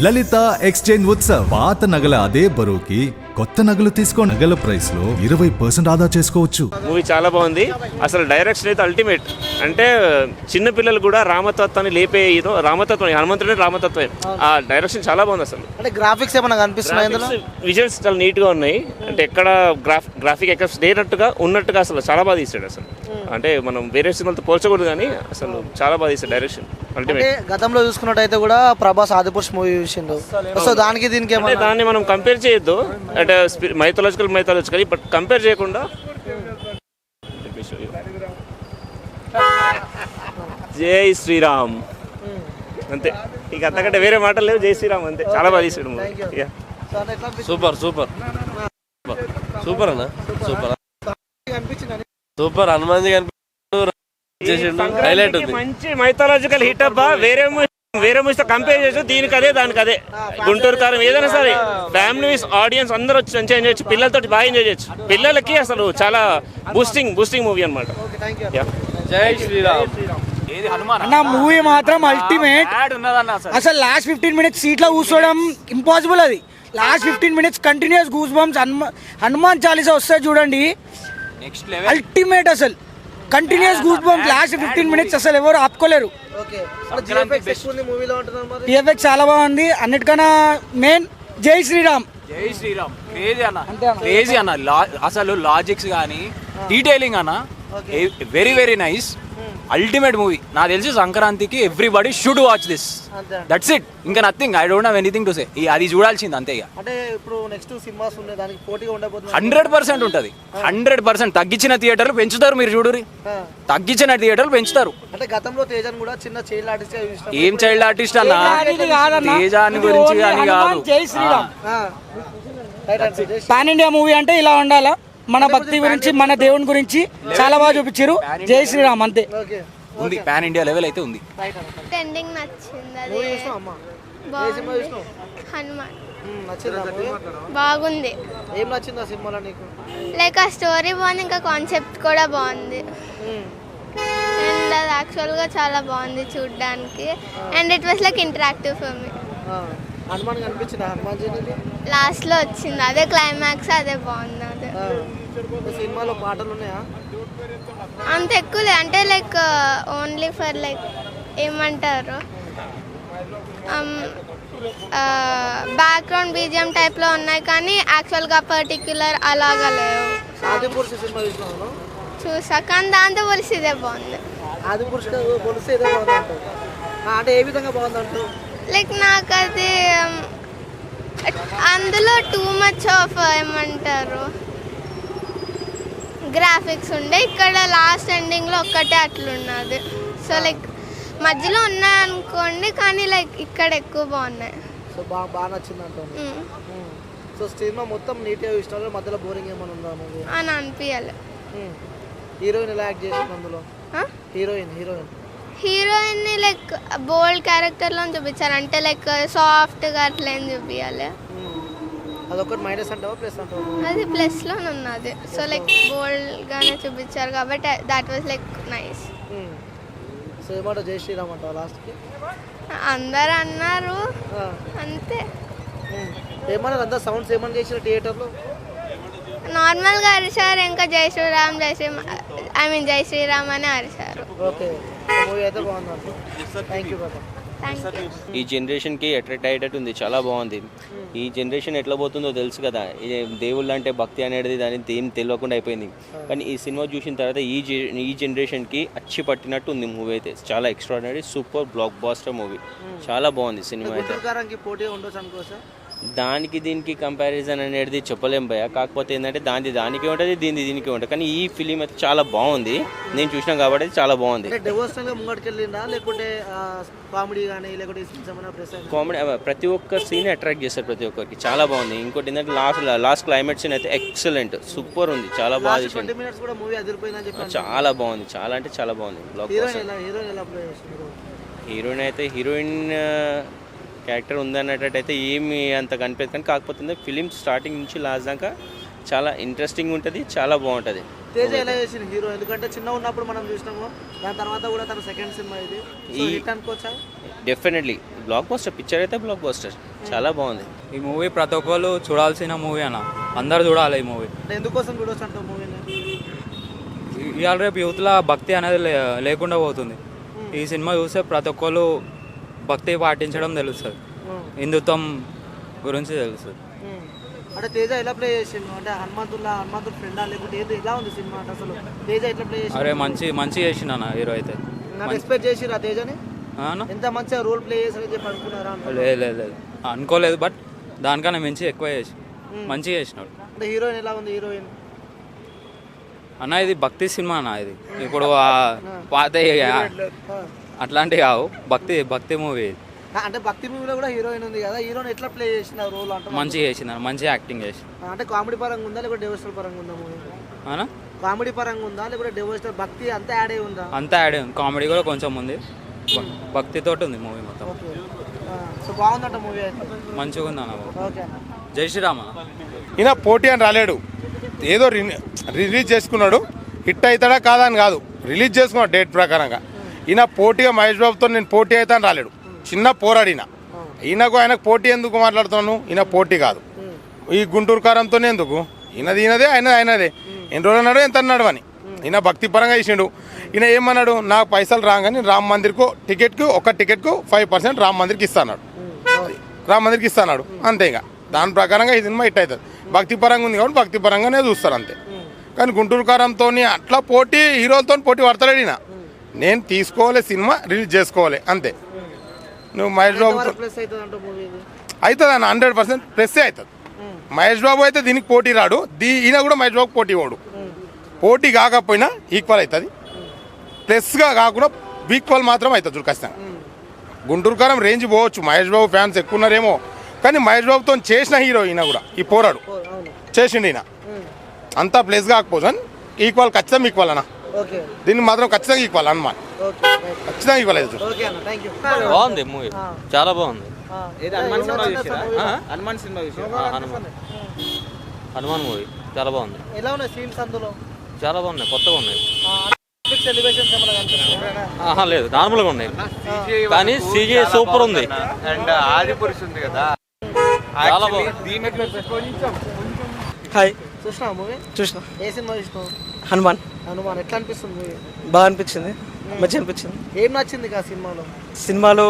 లలిత exchange Utsav పాత నగల అదే బరువుకి కొత్త నగలు తీసుకో నగల ప్రైస్ లో 20% ఆదా చేసుకోవచ్చు. మూవీ చాలా బాగుంది. అసలు డైరెక్షన్ అయితే అల్టిమేట్. అంటే చిన్న పిల్లలు కూడా రామతత్వాన్ని లేపే రామతత్వం, హనుమంతుడే రామతత్వం. ఆ డైరెక్షన్ చాలా బాగుంది. అసలు అంటే గ్రాఫిక్స్ ఏమైనా కనిపిస్తున్నాయి ఇందులో? విజువల్స్ చాలా నీట్ గా ఉన్నాయి. అంటే ఎక్కడ గ్రాఫిక్ ఎఫెక్ట్స్ లేనట్టుగా ఉన్నట్టుగా అసలు చాలా బాగా తీసాడు. అసలు అంటే మనం వేరే సినిమాలతో పోల్చకూడదు కానీ అసలు చాలా బాగా తీసాడు డైరెక్షన్. అల్టిమేట్. గతంలో చూసుకున్నట్టయితే కూడా ప్రభాస్ ఆదిపురుష్ మూవీ చూసిండు. సో దానికి దీనికి ఏమైనా దాన్ని మనం కంపేర్ చేయొద్దు. అంటే మైథాలజికల్ బట్ కంపేర్ చేయకుండా జై శ్రీరామ్ అంతే. ఇక అంతకంటే వేరే మాటలు లేవు. జై శ్రీరామ్ అంతే. చాలా బాగా తీసాడు మూవీ. సూపర్ సూపర్ సూపర్ అన్న సూపర్ సూపర్ హనుమాన్ హైలైట్ ఉంది. మంచి మైథాలజికల్ హిట్ అబ్బా. వేరే మూవీస్ తో కంపేర్ చేసి దీనికి అదే దానికి అదే. గుంటూరు కారం ఏదైనా సరే ఫ్యామిలీ ఆడియన్స్ అందరూ వచ్చి మంచిగా ఎంజాయ్ చేయొచ్చు. పిల్లలతో బాగా ఎంజాయ్ చేయొచ్చు. పిల్లలకి అసలు చాలా బూస్టింగ్ మూవీ అనమాట. జై శ్రీరామ్. అన్న మూవీ మాత్రం అల్టిమేట్. అసలు లాస్ట్ 15 minutes సీట్లో కూర్చోవడం ఇంపాసిబుల్. అది last 15 minutes continuous goose bumps. Hanuman Chalisa వస్తే చూడండి, అల్టిమేట్. అసలు continuous goose bumps last 15 minutes. అసలు ఎవరు ఆపుకోలేరు. విఎఫ్ఎక్స్ చాలా బాగుంది. అన్నిటికన్నా మెయిన్ జై శ్రీరామ్. జై శ్రీరామ్ క్రేజీ అన్న. అసలు లాజిక్స్ కానీ డీటెయిలింగ్ అన్న very very nice. Ultimate movie. నాకు తెలిసి సంక్రాంతికి everybody should watch this. That's it. ఇంకా nothing. I don't have anything to say. అది చూడాల్సింది అంతే. ఇక అంటే ఇప్పుడు నెక్స్ట్ సినిమాస్ ఉన్నాయి, దానికి పోటీగా ఉండబోతుంది. 100% ఉంటుంది. 100% తగ్గించిన థియేటర్లు పెంచుతారు. మీరు చూడురి, తగ్గించిన థియేటర్లు పెంచుతారు. అంటే గతంలో తేజన్ కూడా చిన్న చైల్డ్ ఆర్టిస్ట్. ఏం చైల్డ్ ఆర్టిస్ట్ అన్న? తేజాని గురించి అని కాదు. జై శ్రీరామ్ పాన్ ఇండియా మూవీ అంటే ఇలా ఉండాలా. మన భక్తి గురించి, మన దేవుని గురించి చాలా బాగా చూపించారు. జై శ్రీరామ్ అంతే ఉంది. పాన్ ఇండియా లెవెల్ అయితే ఉంది. ట్రెండింగ్ నచ్చింది. అది హనుమాన్ బాగుంది. ఏం నచ్చింది ఆ సినిమాలో నీకు? లైక్ ఆ స్టోరీ బాగుంది, ఇంకా కాన్సెప్ట్ కూడా బాగుంది. అండ్ అది యాక్చువల్గా చాలా బాగుంది చూడడానికి. And it was like interactive for me. Hanuman కనిపించింది. హనుమాన్ జీ లాస్ట్లో వచ్చింది, అదే క్లైమాక్స్. అదే బాగుంది. అదే సినిమాలో పాటలు ఉన్నాయా? అంత ఎక్కువ లేదు. అంటే లైక్ ఓన్లీ ఫర్ లైక్ ఏమంటారు బ్యాక్గ్రౌండ్ బీజిఎం టైప్లో ఉన్నాయి, కానీ యాక్చువల్గా పర్టిక్యులర్ అలాగా లేవు. చూసా, కానీ దాంతో పోలిసి ఇదే బాగుంది. అంటే ఏ విధంగా బాగుందంటూ? లైక్ నాకు అది అందులో టూ మచ్ ఆఫ్ ఏమంటారు గ్రాఫిక్స్ ఉండే. ఇక్కడ లాస్ట్ ఎండింగ్లో ఒక్కటే అట్లున్నది. సో లైక్ మధ్యలో ఉన్నాయి అనుకోండి, కానీ లైక్ ఇక్కడ ఎక్కువ బాగున్నాయి. సో బాగా నచ్చింది అంటారు. సో సినిమా మొత్తం నీట్గా ఇష్టం, మధ్యలో బోరింగ్ ఏమైనా ఉందా అని అనిపించాలి. హీరోయిన్ ఎలా యాక్ట్ చేసింది అందులో? హీరోయిన్ని లైక్ బోల్డ్ క్యారెక్టర్లో చూపించారు. అంటే లైక్ సాఫ్ట్గా అట్లా ఏం చూపించాలి. అదొకటి మైనస్ అంటావా ప్లస్ అంటావా? అది ప్లస్లో ఉన్నది. సో లైక్ బోల్డ్గానే చూపించారు కాబట్టి that was like nice. So ఏమంటావు? జై శ్రీరామ్ అంటావా లాస్ట్కి? అందరు అన్నారు అంతే. ఏమన్నారు అందరు? సౌండ్స్ ఏమన్నా చేసిన థియేటర్లో? నార్మల్గా అరిచారు. ఇంకా జై శ్రీరామ్ జై శ్రీరామ్ అని అరిచారు. ఓకే, మూవీ అయితే బాగుంది. Thank you brother. ఈ జనరేషన్కి అట్రాక్ట్ అయ్యేటట్టు ఉంది. చాలా బాగుంది. ఈ జనరేషన్ ఎట్లా పోతుందో తెలుసు కదా. దేవుళ్ళు అంటే భక్తి అనేది దాని ఏం తెలియకుండా అయిపోయింది. కానీ ఈ సినిమా చూసిన తర్వాత ఈ జనరేషన్కి అచ్చి పట్టినట్టు ఉంది మూవీ అయితే. చాలా extraordinary, super blockbuster movie. చాలా బాగుంది సినిమా అయితే. దానికి దీనికి కంపారిజన్ అనేది చెప్పలేం భయ. కాకపోతే ఏంటంటే దానికి ఉంటుంది, దీనికి ఉంటుంది. కానీ ఈ ఫిలిం అయితే చాలా బాగుంది. నేను చూసినా కాబట్టి చాలా బాగుంది. కామెడీ ప్రతి ఒక్క సీన్ అట్రాక్ట్ చేస్తారు ప్రతి ఒక్కరికి. చాలా బాగుంది. ఇంకోటి ఏంటంటే లాస్ట్ క్లైమాక్స్ సీన్ అయితే ఎక్సలెంట్, సూపర్ ఉంది. చాలా బాగా చాలా బాగుంది. చాలా అంటే చాలా బాగుంది. హీరోయిన్ క్యారెక్టర్ ఉందన్నట్టయితే ఏమి అంత కనిపించదు. కానీ కాకపోతే ఫిలిం స్టార్టింగ్ నుంచి లాస్ట్ దాకా చాలా ఇంట్రెస్టింగ్ ఉంటుంది, చాలా బాగుంటుంది. తేజ ఎలా చేసిన హీరో? ఎందుకంటే చిన్న ఉన్నప్పుడు మనం చూసినాము, దాని తర్వాత కూడా తన సెకండ్ సినిమా ఇది. హిట్ అనుకోవచ్చా? డెఫినెట్లీ బ్లాక్ బస్టర్, పిక్చర్ అయితే బ్లాక్ బస్టర్, చాలా బాగుంది. ఈ మూవీ ప్రతి ఒక్కరు చూడాల్సిన మూవీ అన్న, అందరు చూడాలి ఈ మూవీ. అంటే ఎందుకోసం చూడొచ్చు అంటావు మూవీని? ఇవాళ రేపు యూత్లో భక్తి అనేది లేకుండా పోతుంది. ఈ సినిమా చూస్తే ప్రతి ఒక్కరు భక్తి పాటించడం తెలుస్తుంది, హిందుత్వం గురించి తెలుస్తుంది. అంటే తేజ ఎలా ప్లే చేసిండు? అంటే హనుమంతుడు ఫ్రెండా లేకపోతే ఏది ఎలా ఉంది సినిమా? అంటే అసలు తేజ ఎట్లా ప్లే చేసిండు? అరే మంచి చేసిన అన్న హీరో అయితే. నాకు ఎక్స్పెక్ట్ చేసిరా తేజని? అన్న? ఎంత మంచిగా రోల్ ప్లే చేసారని చెప్పి అనుకున్నారా? లేదు అనుకోలేదు, బట్ దానికన్నా మంచి ఎక్కువ చేసి మంచిగా చేసినాడు. అంటే హీరోయిన్ ఎలా ఉంది? హీరోయిన్ అన్న ఇది భక్తి సినిమా అన్న, ఇది ఇప్పుడు పాత అట్లాంటివి కావు, భక్తి మూవీ ఇది. అంటే భక్తి మూవీలో కూడా హీరోయిన్ ఉంది కదా, హీరోయిన్ ఎట్లా ప్లే చేసిన రోల్? అంటే మంచిగా చేసింది, మంచి యాక్టింగ్ చేసి. అంటే కామెడీ పరంగా ఉందా లేకపోతే డివోషనల్ పరంగా ఉందా మూవీ? అనా కామెడీ పరంగా ఉందా లేకపోతే డివోషనల్ భక్తి అంతా యాడ్ అయి ఉందా? అంతా యాడ్ ఉంది, కామెడీ కూడా కొంచెం ఉంది, భక్తితోటి ఉంది మూవీ మొత్తం. ఓకే. సో బాగుందంట మూవీ అయితే. మంచిగా ఉంది అన్న. ఓకే. జై శ్రీరామ. ఈయన పోటీ అని రాలేడు, ఏదో రిలీజ్ చేసుకున్నాడు. హిట్ అవుతాడా కాదా అని కాదు, రిలీజ్ చేసుకున్నాడు డేట్ ప్రకారంగా. ఈయన పోటీగా మహేష్ బాబుతో నేను పోటీ అవుతా అని రాలేడు, చిన్న పోరాడిన. ఆయనకు పోటీ ఎందుకు మాట్లాడుతున్నాను? ఈయన పోటీ కాదు, ఈ గుంటూరు కారంతోనే ఎందుకు? ఈయనదే ఆయనదే. ఎన్ని రోజులు అన్నాడు, ఎంత అన్నాడు అని. ఈయన భక్తి పరంగా ఇచ్చిండు. ఈయన ఏమన్నాడు, నాకు పైసలు రాగానే రామ్ మందిర్కు ఒక టికెట్కు 5% రామ్ మందిర్కి ఇస్తాడు, రామ్ మందిర్కి ఇస్తాడు అంతే. ఇక దాని ప్రకారంగా ఈ సినిమా హిట్ అవుతుంది. భక్తి పరంగా ఉంది కాబట్టి భక్తి పరంగానే చూస్తారు అంతే. కానీ గుంటూరు కారంతో అట్లా పోటీ హీరోలతో పోటీ పడతాడు ఈయన. నేను తీసుకోవాలి, సినిమా రిలీజ్ చేసుకోవాలి అంతే. నువ్వు మహేష్ బాబు అవుతుంది అన్న, 100% ప్లస్సే అవుతుంది. మహేష్ బాబు అయితే దీనికి పోటీ రాడు, ఈయన కూడా మహేష్ బాబు పోటీ వాడు. పోటీ కాకపోయినా ఈక్వల్ అవుతుంది, ప్లస్గా కాకుండా ఈక్వల్ మాత్రం అవుతుంది చూడు ఖచ్చితంగా. గుంటూరు కారం రేంజ్ పోవచ్చు, మహేష్ బాబు ఫ్యాన్స్ ఎక్కువ ఉన్నారేమో, కానీ మహేష్ బాబుతో చేసిన హీరో ఈయన కూడా, ఈ పోరాడు చేసిండు ఈయన. అంతా ప్లస్ కాకపోవచ్చు అని ఈక్వల్, ఖచ్చితంగా ఈక్వల్ అన్న. దీన్ని మాత్రం ఖచ్చితంగా ఈక్వల్ అన్నమాట, ఖచ్చితంగా ఈక్వల్ అవుతుంది. బాగుంది మూవీ, చాలా బాగుంది. హనుమాన్ మూవీ చాలా బాగుంది, ఎలా ఉన్నాయి సీన్స్ అందులో? చాలా బాగున్నాయి, కొత్తగా ఉన్నాయి. సెలబ్రేషన్స్ ఏమైనా కనిపిస్తున్నాయా? లేదు నార్మల్గా ఉన్నాయి, కానీ CGI సూపర్ ఉంది. అండ్ ఆదిపురుష్ ఉంది కదా, చాలా బాగుంది. హాయ్, చూసినా మూవీ? చూసిన. ఏ సినిమా చూసినావు? హనుమాన్. హనుమాన్ ఎట్లా అనిపిస్తుంది మూవీ? బాగా అనిపించింది, మంచిగా అనిపించింది. ఏం నచ్చింది ఆ సినిమాలో? సినిమాలో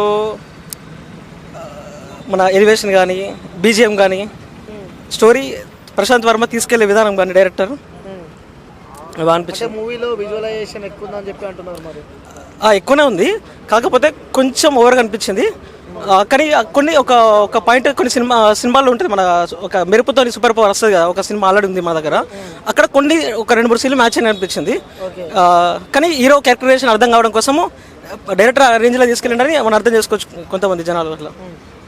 మన ఎలివేషన్ కానీ, బీజిఎం కానీ, స్టోరీ, ప్రశాంత్ వర్మ తీసుకెళ్లే విధానం కానీ, డైరెక్టర్ బాగా అనిపించింది. మూవీలో విజువలైజేషన్ ఎక్కువ ఉందని చెప్పి అంటున్నారు మరి. ఎక్కువనే ఉంది, కాకపోతే కొంచెం ఓవర్గా అనిపించింది. కానీ కొన్ని ఒక పాయింట్ కొన్ని సినిమాల్లో ఉంటుంది, మన ఒక మెరుపుతో సూపర్ పవర్ వస్తుంది కదా, ఒక సినిమా ఆల్రెడీ ఉంది మా దగ్గర, అక్కడ ఒక 2-3 సీన్లు మ్యాచ్ అని అనిపించింది. కానీ హీరో క్యారెక్టరైజేషన్ అర్థం కావడం కోసము డైరెక్టర్ రేంజ్లో తీసుకెళ్ళండి మనం అర్థం చేసుకోవచ్చు కొంతమంది జనాలు అట్లా.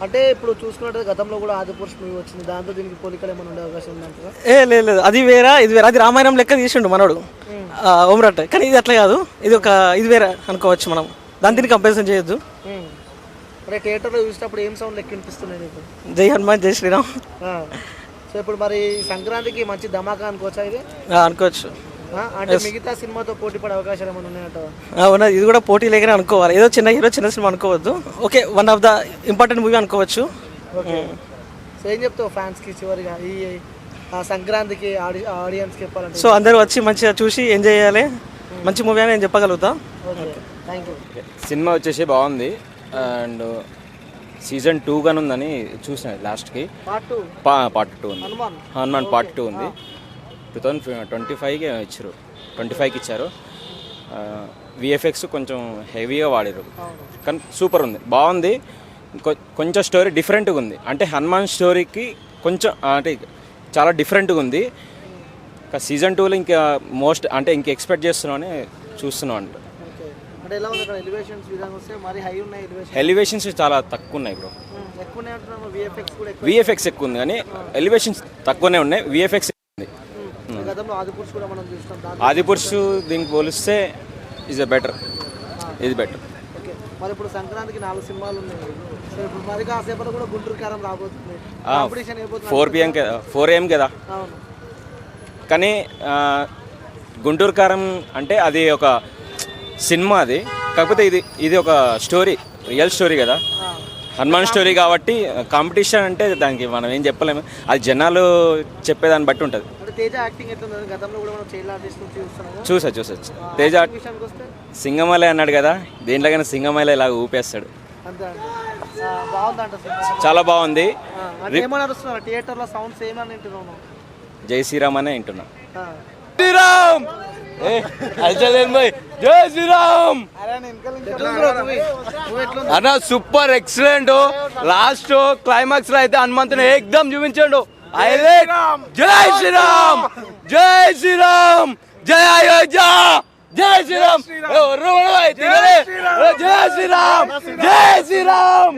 అంటే ఇప్పుడు చూసుకున్నట్టు గతంలో కూడా ఆదిపురుష్ మూవీ వచ్చింది, దాంతో దీనికి పోలికలు ఏమైనా ఉండే అవకాశం ఉందంటారా? లేదు, అది వేరే ఇది వేరే. అది రామాయణం లెక్క తీసిండు మనోడు ఓమరట్, కానీ ఇది అట్లా కాదు, ఇది వేరే అనుకోవచ్చు మనం, దాని దీనికి కంపారిజన్ చేయొద్దు. అంటే థియేటర్లో చూసినప్పుడు ఏం సౌండ్ లెక్క వినిపిస్తున్నాయి నీకు? జై హనుమాన్, జై శ్రీరామ్. సో ఇప్పుడు మరి సంక్రాంతికి మంచి ధమాకా అనుకోవచ్చా ఇది? అనుకోవచ్చు. అంటే మిగతా సినిమాతో పోటీ పడే అవకాశాలు ఏమైనా ఉన్నాయంట? ఉన్నది, ఇది కూడా పోటీ లేకనే అనుకోవాలి. ఏదో చిన్న హీరో చిన్న సినిమా అనుకోవద్దు. Okay, one of the important movie అనుకోవచ్చు. సో ఏం చెప్తావు ఫ్యాన్స్కి చివరిగా ఈ సంక్రాంతికి ఆడియన్స్కి చెప్పాలంటే? సో అందరూ వచ్చి మంచిగా చూసి ఎంజాయ్ చేయాలి, మంచి మూవీ అని నేను చెప్పగలుగుతా. Thank you. సినిమా వచ్చేసి బాగుంది, అండ్ సీజన్ 2 గానే ఉందని చూసిన లాస్ట్కి. పార్ట్ 2 ఉంది, హనుమాన్ పార్ట్ 2 ఉంది. 2025కి ఇచ్చారు, 25కి ఇచ్చారు. VFX కొంచెం హెవీగా వాడారు, కానీ సూపర్ ఉంది, బాగుంది. కొంచెం స్టోరీ డిఫరెంట్గా ఉంది, అంటే హనుమాన్ స్టోరీకి కొంచెం అంటే చాలా డిఫరెంట్గా ఉంది. సీజన్ 2లో ఇంకా ఇంకా ఎక్స్పెక్ట్ చేస్తున్నామని చూస్తున్నాం. అంటే ఎలివేషన్స్ చాలా తక్కువ ఉన్నాయి బ్రో. VFX ఎక్కువ ఉంది, కానీ ఎలివేషన్స్ తక్కువనే ఉన్నాయి. VFX ఉంది. ఆదిపురుష్ దీనికి పోలిస్తే ఈజ్ బెటర్, ఇది బెటర్. మరి ఇప్పుడు సంక్రాంతికి 4 సినిమాలు ఉన్నాయి, సో ఇప్పుడు మరి కాసేపట్లో కూడా గుంటూరు కారం రాబోతుంది. 4 AM కదా, కానీ గుంటూరు కారం అంటే అది ఒక సినిమా, అది కాకపోతే ఇది ఒక స్టోరీ, రియల్ స్టోరీ కదా, హనుమాన్ స్టోరీ కాబట్టి కాంపిటీషన్ అంటే దానికి మనం ఏం చెప్పలేము, అది జనాలు చెప్పేదాన్ని బట్టి ఉంటుంది. అంటే తేజ యాక్టింగ్ ఎట్లుంది? గతంలో కూడా మనం చైల్డ్ ఆర్టిస్ట్ చూస్తున్నాము. చూసా తేజ విషయానికి వస్తే సింగమలై అన్నాడు కదా, దేంట్లోకైనా సింగమలై ఇలా ఊపేస్తాడు. అంతే అండి. బాగుందంట సినిమా. చాలా బాగుంది. అంటే ఏమని అరుస్తున్నారు థియేటర్లో? సౌండ్స్ ఏమని వింటున్నాను? జై శ్రీరామ్ అనే వింటున్నా. శ్రీరామ్ జై శ్రీరామ్ అన్న సూపర్ ఎక్సలెంట్. లాస్ట్ క్లైమాక్స్ లో అయితే హనుమంతుని ఏకదం చూపించాడు. జై శ్రీరామ్ జై శ్రీరామ్ జై అయోధ్య జై శ్రీరామ్ జై శ్రీరామ్ జై శ్రీరామ్.